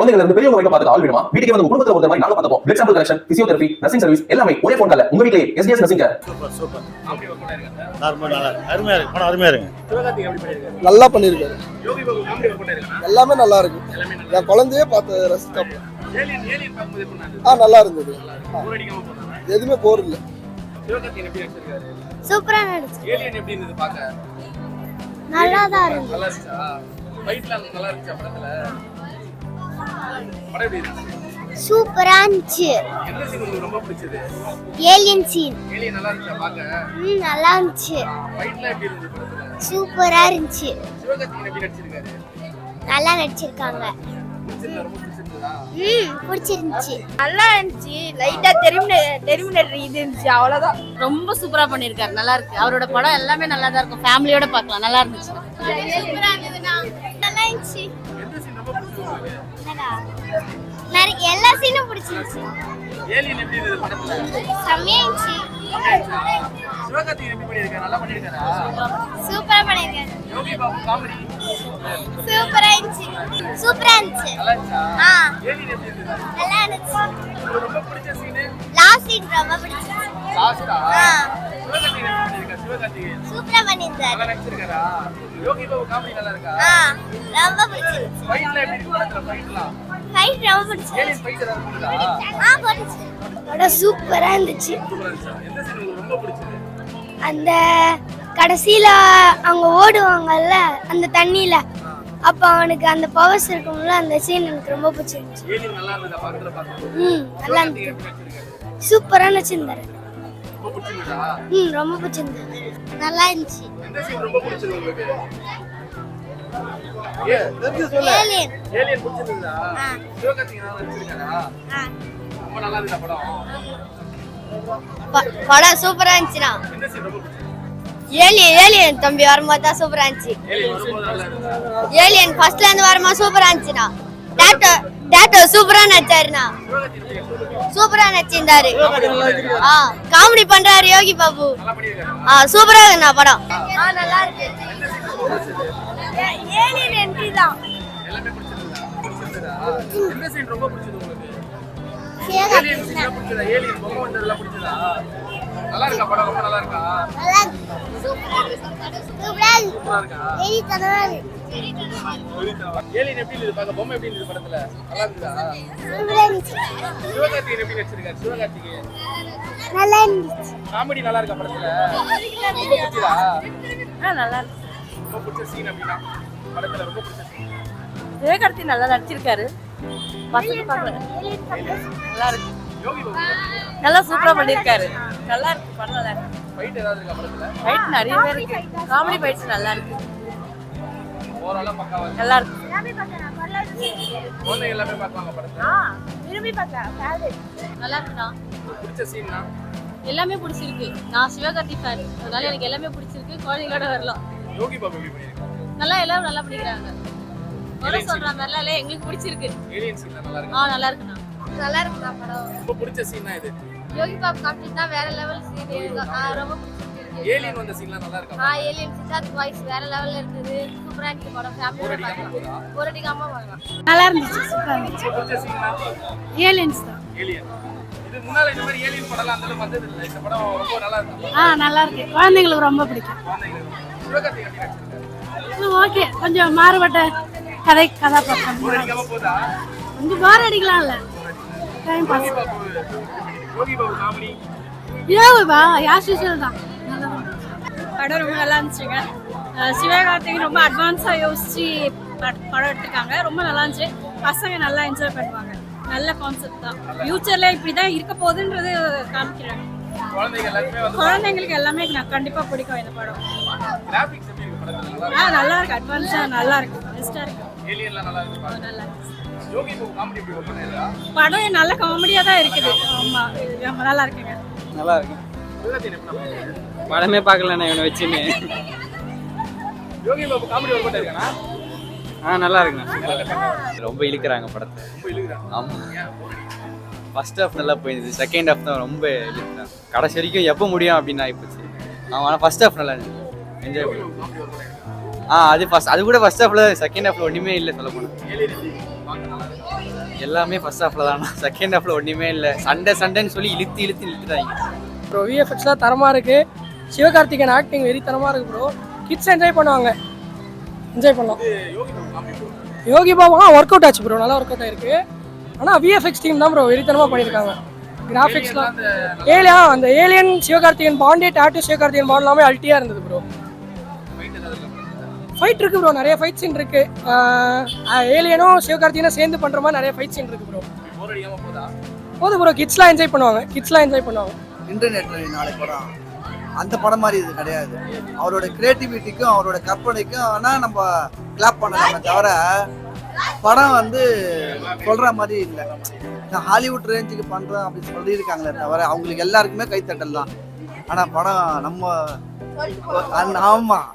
குழந்தைகள் இருந்து பெரியவங்க வரைக்கும் பார்த்து ஆள் வேணுமா? வீட்டுக்கு வந்து குடும்பத்துல ஒரு மாதிரி நாங்க பார்த்துப்போம். Blood sample collection, physiotherapy, nursing service எல்லாமே ஒரே ஃபோன் கால்ல உங்க வீட்லயே SDS nursing care. Super super. Comedy work பண்ணிருக்காங்க. நார்மல் நல்லா இருக்கு. அருமையா இருக்கு. படம் அருமையா இருக்கு. சிவகார்த்திகேயன் எப்படி பண்ணிருக்காரு? நல்லா பண்ணிருக்காரு. யோகி பாபு காமெடி ஒர்க் பண்ணிருக்காங்க. எல்லாமே நல்லா இருக்கு. எல்லாமே நல்லா. நான் குழந்தையே பார்த்து ரசிச்சேன். ஏலியன் பாக்கும்போது எப்படி இருந்துச்சு? நல்லா இருந்தது. போர் அடிக்காம போனாங்க. எதுவுமே போர் இல்ல. சிவகார்த்திகேயன் எப்படி நடிச்சிருக்காரு? சூப்பரா நடிச்சு. ஏலியன் எப்படி இருந்தது பாக்க? நல்லா தான் இருந்துச்சு. நல்லா இருந்துச்சா? ஃபைட்லாம் நல்லா இருந்துச்சா படத்துல? படம் எப்படி இருந்துச்சு? சூப்பரா இருந்துச்சு. எந்த சீன் உங்களுக்கு ரொம்ப பிடிச்சது? Alien scene. ஏலியன் நல்லா இருந்துச்சா பாக்க? நல்லா இருந்துச்சு. ஃபைட்லாம் எப்படி இருந்துச்சு படத்துல? சூப்பரா இருந்துச்சு. சிவகார்த்திகேயன் எப்படி நடிச்சிருக்காரு? நல்லா நடிச்சிருக்காங்க. பிடிச்சிருந்தா ரொம்ப பிடிச்சிருந்ததா? பிடிச்சிருந்துச்சு. நல்லா இருந்துச்சு. லைட்டா டெர்மினேட்டர் இது இருந்துச்சு, அவ்வளவுதான். ரொம்ப சூப்பரா பண்ணிருக்காரு. நல்லா இருக்கு. அவரோட படம் எல்லாமே நல்லா தான் இருக்கும். ஃபேமிலியோட பார்க்கலாம். நல்லா இருந்துச்சு. சூப்பரா இருந்ததுனா நல்லா இருந்துச்சு. எந்த சீன் ரொம்ப பிடிச்சது உங்களுக்கு? எனக்கு எல்லா சீனும் பிடிச்சிருந்துச்சு. ஏலியன் எப்படி இருந்தது படத்துல? செம்மையா இருந்துச்சு. சிவகார்த்திகேயன் எப்படி பண்ணிருக்காரு? நல்லா பண்ணிருக்காரா? சூப்பரா பண்ணிருக்காரு. யோகி பாபு காமெடி சூப்பரா இருந்துச்சு. சூப்பரா இருந்துச்சு. நல்லா இருந்துச்சா? ஆ ஏலியன் எப்படி இருந்தது? நல்லா இருந்துச்சு. உங்களுக்கு ரொம்ப பிடிச்ச சீன்? லாஸ்ட் சீன் ரொம்ப பிடிச்சிருந்துச்சு. லாஸ்டா? ஆ சிவகார்த்திகேயன் எப்படி பண்ணிருக்காரு? சிவகார்த்திகேயன் சூப்பரா பண்ணிருந்தாரு. நல்லா நடிச்சிருக்காரா? யோகி பாபு காமெடி நல்லா இருக்கா? ரொம்ப பிடிச்சிருந்துச்சு. ஃபைட்ல எப்படி இருக்கு படத்துல? ஃபைட்லாம் ஃபைட் ரொம்ப பிடிச்சிருந்துச்சு. ஏலியன் ஃபைட் ஏதாவது இருக்குதா? போட்டுச்சு. படம் சூப்பரா இருந்துச்சு. சூப்பரா இருந்துச்சா? எந்த சீன் உங்களுக்கு ரொம்ப பிடிச்சது? அந்த கடைசியில அவங்க ஓடுவாங்கல்ல அந்த தண்ணியில, அப்ப அவனுக்கு அந்த பவர்ஸ் இருக்கும்ல, அந்த சீன் எனக்கு ரொம்ப பிடிச்சிருந்துச்சு. ஏலியன் நல்லா இருந்ததா பக்கத்துல பாக்கும்போது? நல்லா சிவகார்த்திகேயன் இருந்துச்சு. எப்படி நடிச்சிருக்காரு? சூப்பரா நடிச்சிருந்தாரு. ரொம்ப பிடிச்சிருந்ததா? ரொம்ப பிடிச்சிருந்தாரு. நல்லா இருந்துச்சு. எந்த சீன் ரொம்ப பிடிச்சது உங்களுக்கு? தெரிஞ்சு சொல்லு. ஏலியன். ஏலியன் பிடிச்சிருந்ததா? ஆ. சிவகார்த்திகேயன் நல்லா நடிச்சிருக்காரா? ரொம்ப நல்லா இருந்ததா படம்? படம் சூப்பரா இருந்துச்சுனா எந்த சீன் ரொம்ப பிடிச்சது? ஏலியன் தம்பி வரும்போது தான் சூப்பரா இருந்துச்சு. ஏலியன் வரும்போது நல்லா இருந்ததா? ஏலியன் ஃபர்ஸ்ட்ல இருந்து வரும்போது சூப்பரா இருந்துச்சுனா. டேட்டோ சூப்பரா நடிச்சாருனா. சூப்பரா நடிச்சிருந்தாரு. காமெடி பண்றாரு யோகி பாபு. நல்லா பண்ணிருக்காரு. சூப்பரா இருக்குண்ணா படம். நல்லா இருக்கு. ஏலியன் என்ட்ரி தான். எல்லாமே பிடிச்சிருந்ததா? எந்த சீன் ரொம்ப பிடிச்சது உங்களுக்கு? ஏலியன் சீன் பிடிச்சதா? ஏலியன் பொம்மை வந்ததெல்லாம் பிடிச்சதா? நல்லா இருக்கா படம்? ரொம்ப நல்லா இருக்கா? நல்லா இருக்கு. சூப்பரா இருக்கா? ஏலியன் எப்படி இருந்தது பாக்க? பொம்மை எப்படி இருந்தது படத்துல? நல்லா இருந்ததா? சிவகார்த்திகேயன் எப்படி நடிச்சிருக்காரு? சிவகார்த்திகேயன் நல்லா இருந்துச்சு. காமெடி நல்லா இருக்கா படத்துல? ரொம்ப பிடிச்சதா? நல்லா இருக்கு. ரொம்ப பிடிச்ச சீன் அப்படின்னா படத்துல ரொம்ப பிடிச்ச சீன்? சிவகார்த்தி நல்லா நடிச்சிருக்காரு. பசங்க பார்க்கல. நல்லா இருக்கு. யோகி பாபு நல்லா சூப்பரா பண்ணிருக்காரு. நல்லா இருக்கு. படம் நல்லா இருக்கு. ஃபைட் ஏதாவது இருக்கா படத்துல? ஃபைட் நிறைய பேர் இருக்கு. காமெடி ஃபைட்ஸ் நல்லா இருக்கு. ஓவராலா பக்காவா இருக்கு. நல்லா இருக்கு. குழந்தைங்க எல்லாமே பார்ப்பாங்க படத்தை. விரும்பி பார்க்கலாம். நல்லா இருக்குண்ணா. பிடிச்ச சீன்னா? எல்லாமே பிடிச்சிருக்கு. நான் சிவகார்த்தி ஃபேன், அதனால எனக்கு எல்லாமே பிடிச்சிருக்கு. குழந்தைங்களோட வரலாம். யோகி பாபு எப்படி பண்ணிருக்காங்க? நல்லா எல்லாரும் நல்லா பண்ணிக்கிறாங்க. சொல்ற மாதிரிலாம் இல்லை, எங்களுக்கு பிடிச்சிருக்கு. ஏலியன் சீன் நல்லா இருக்கு. நல்லா இருக்குண்ணா. நல்லா இருக்குண்ணா படம். ரொம்ப பிடிச்ச சீனா இது? யோகி பாபு காமெடி தான் வேற லெவல் சீன். ரொம்ப பிடிச்சிருக்கு. ஏலியன் வந்த சீன்லாம் நல்லா இருக்கா? ஏலியன் சித்தார்த் வாய்ஸ் வேற லெவல்ல இருந்தது. சூப்பரா இருந்துச்சு படம். ஃபேமிலியோட பார்க்கலாம். போர் அடிக்காம பார்க்கலாம். நல்லா இருந்துச்சு. சூப்பரா இருந்துச்சு. பிடிச்ச சீனா? ஏலியன்ஸ் தான். ஏலியன். இது முன்னால இந்த மாதிரி ஏலியன் படம்லாம் அந்த அளவுக்கு வந்தது இல்ல. இந்த படம் ரொம்ப நல்லா இருக்கு. நல்லா இருக்கு. குழந்தைங்களுக்கு ரொம்ப பிடிக்கும். சிவகார்த்திகேயன் எப்படி நடிச்சிருக்காரு? ஓகே, கொஞ்சம் மாறுபட்ட கதாபாத்திரம். போர் அடிக்காம போதா? கொஞ்சம் போர் அடிக்கலாம் இல்ல. Time pass. Yogi Babu comedy யோகா யாஷிஷல் தான். படம் ரொம்ப நல்லா இருந்துச்சுங்க. சிவகார்த்திகேயன் ரொம்ப அட்வான்ஸாக யோசிச்சு படம் எடுத்துருக்காங்க. ரொம்ப நல்லா இருந்துச்சு. பசங்க நல்லா என்ஜாய் பண்ணுவாங்க. நல்ல கான்செப்ட் தான். ஃபியூச்சர்ல இப்படி தான் இருக்க போகுதுன்றது காமிக்கிறாங்க. குழந்தைங்களுக்கு எல்லாமே நான் கண்டிப்பாக பிடிக்கும் இந்த படம். கிராபிக்ஸ் எப்படி இருக்கு படத்துல? நல்லா இருக்கு. அட்வான்ஸாக நல்லா இருக்கு. பெஸ்ட்டாக இருக்கு. ஏலியன்லாம் நல்லா இருக்கு. நல்லா இருக்கு. யோகி பாபு காமெடி எப்படி ஒர்க் பண்ணிருக்கா? படம் நல்ல காமெடியாக தான் இருக்குது. ஆமாம், ரொம்ப நல்லா இருக்குங்க. நல்லா இருக்கு. சிவகார்த்திகேயன் எப்படி பண்ணிருக்காரு? படமே பார்க்கலண்ணா இவனை வச்சுன்னு. யோகி பாபு காமெடி ஒர்க் பண்ணிருக்கானா? நல்லா இருக்குண்ணா. ரொம்ப இழுக்கிறாங்க படத்தை. ரொம்ப இழுக்குறாங்க. ஆமாம். ஃபர்ஸ்ட் ஹாஃப் நல்லா போயிருந்தது. செகண்ட் ஹாஃப் தான் ரொம்ப இழுக்கிறாங்க. கடைசி வரைக்கும் எப்போ முடியும் அப்படின்னு ஆகிப்போச்சு. ஆனால் ஃபர்ஸ்ட் ஹாஃப் நல்லா என்ஜாய் பண்ணி. அது கூட ஃபர்ஸ்ட் ஹாஃப்ல, செகண்ட் ஹாஃப்ல ஒன்றுமே இல்லை சொல்ல போனால். ஏலியன் பார்க்க நல்லா இருக்கு. எல்லாமே ஃபர்ஸ்ட் ஹாஃப்ல தான், செகண்ட் ஹாஃப்ல ஒன்றுமே இல்லை. சண்டைன்னு சொல்லி இழுத்துட்டாங்க. ப்ரோ விஎஃப்எக்ஸ்லாம் தரமாக இருக்குது. சிவகார்த்திகேயன் ஆக்டிங் வெறித்தனமாக இருக்குது ப்ரோ. கிட்ஸ் என்ஜாய் பண்ணுவாங்க, என்ஜாய் பண்ணலாம். யோகி பாபா ஒர்க் அவுட் ஆச்சு ப்ரோ, நல்லா ஒர்க் அவுட் ஆயிருக்கு. ஆனால் விஎஃப்எக்ஸ் டீம் தான் ப்ரோ வெறித்தனமாக பண்ணியிருக்காங்க. கிராஃபிக்ஸ்லாம் அந்த alien Sivakarthikeyan Pandey tattoo Sivakarthikeyan bond எல்லாமே அல்ட்டியாக இருந்தது ப்ரோ. ஃபைட் இருக்கு ப்ரோ, நிறைய ஃபைட் சீன் இருக்கு. ஏலியனும் சிவகார்த்திகேயனும் சேர்ந்து பண்ற மாதிரி நிறைய ஃபைட் சீன் இருக்கு ப்ரோ. போதும் ப்ரோ, கிட்ஸ்லாம் என்ஜாய் பண்ணுவாங்க. இன்டர்நெட் நாளை படம் அந்த படம் மாதிரி இது கிடையாது. அவரோட கிரியேட்டிவிட்டிக்கும் அவரோட கற்பனைக்கும் ஆனால் நம்ம கிளாப் பண்ணலாமே தவிர படம் வந்து சொல்ற மாதிரி இல்லை. நான் ஹாலிவுட் ரேஞ்சுக்கு பண்றேன் அப்படின்னு சொல்லியிருக்காங்களே தவிர அவங்களுக்கு எல்லாருக்குமே கைத்தட்டல் தான். ஆனால் படம் நம்ம ஆமாம்